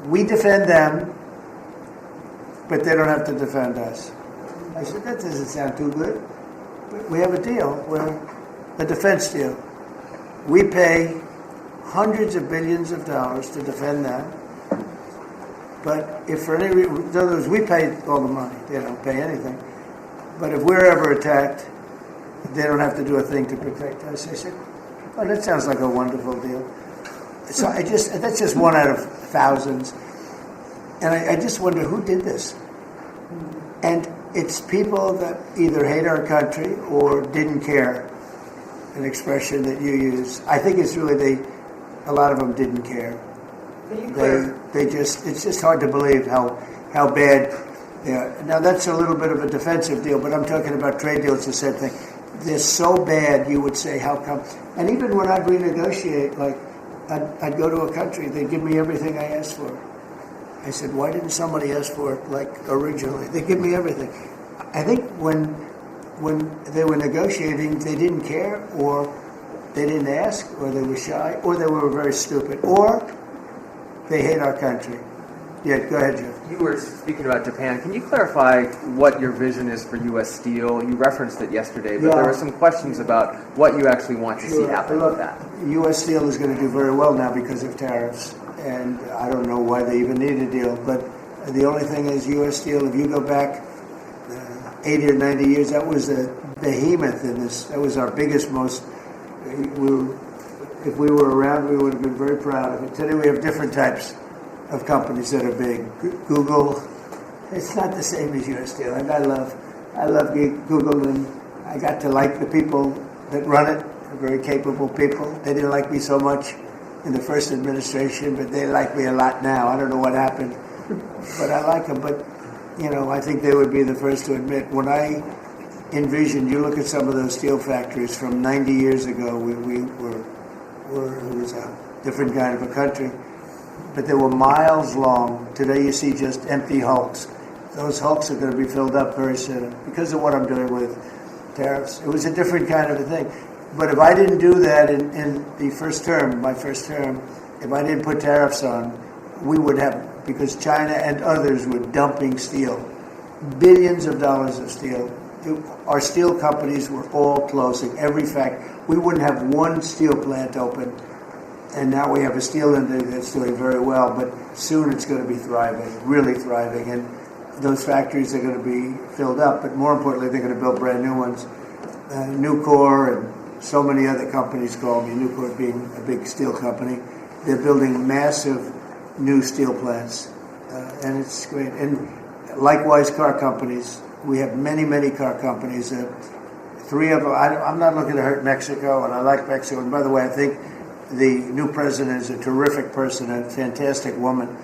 We defend them, but they don't have to defend us. I said, that doesn't sound too good. But we have a deal, a defense deal. We pay hundreds of billions of dollars to defend them. But if for any reason, in other words, we pay all the money. They don't pay anything. But if we're ever attacked, they don't have to do a thing to protect us. I said, oh, that sounds like a wonderful deal. So that's just one out of thousands. And I just wonder who did this. And it's people that either hate our country or didn't care, an expression that you use. I think it's really a lot of them didn't care. It's just hard to believe how bad they are. Now that's a little bit of a defensive deal, but I'm talking about trade deals, the same thing. They're so bad, you would say, how come? And even when I'd renegotiate, like I'd go to a country, they'd give me everything I asked for. I said, why didn't somebody ask for it like originally? They give me everything. I think when they were negotiating, they didn't care, or they didn't ask, or they were shy, or they were very stupid, or they hate our country. Yeah, go ahead, Jeff. You were speaking about Japan. Can you clarify what your vision is for U.S. Steel? You referenced it yesterday, but there were some questions about what you actually want to see happen with that. U.S. Steel is going to do very well now because of tariffs, and I don't know why they even need a deal, but the only thing is U.S. Steel, if you go back 80 or 90 years, that was a behemoth in this. That was our biggest, most... If we were around, we would have been very proud of it. Today we have different types of companies that are big. Google, it's not the same as U.S. Steel. And I love Google, and I got to like the people that run it. They're very capable people. They didn't like me so much in the first administration, but they like me a lot now. I don't know what happened, but I like them. But, I think they would be the first to admit, when I envisioned, you look at some of those steel factories from 90 years ago, it was a different kind of a country, but they were miles long. Today you see just empty hulks. Those hulks are going to be filled up very soon because of what I'm doing with tariffs. It was a different kind of a thing. But if I didn't do that in the my first term, if I didn't put tariffs on, we would have, because China and others were dumping steel, billions of dollars of steel. Our steel companies were all closing. Every factory. We wouldn't have one steel plant open. And now we have a steel industry that's doing very well, but soon it's going to be thriving, really thriving. And those factories are going to be filled up, but more importantly, they're going to build brand new ones. Nucor and so many other companies call me, Nucor being a big steel company. They're building massive new steel plants, and it's great. And likewise, car companies. We have many, many car companies. Three of them, I'm not looking to hurt Mexico, and I like Mexico. And by the way, I think the new president is a terrific person, a fantastic woman.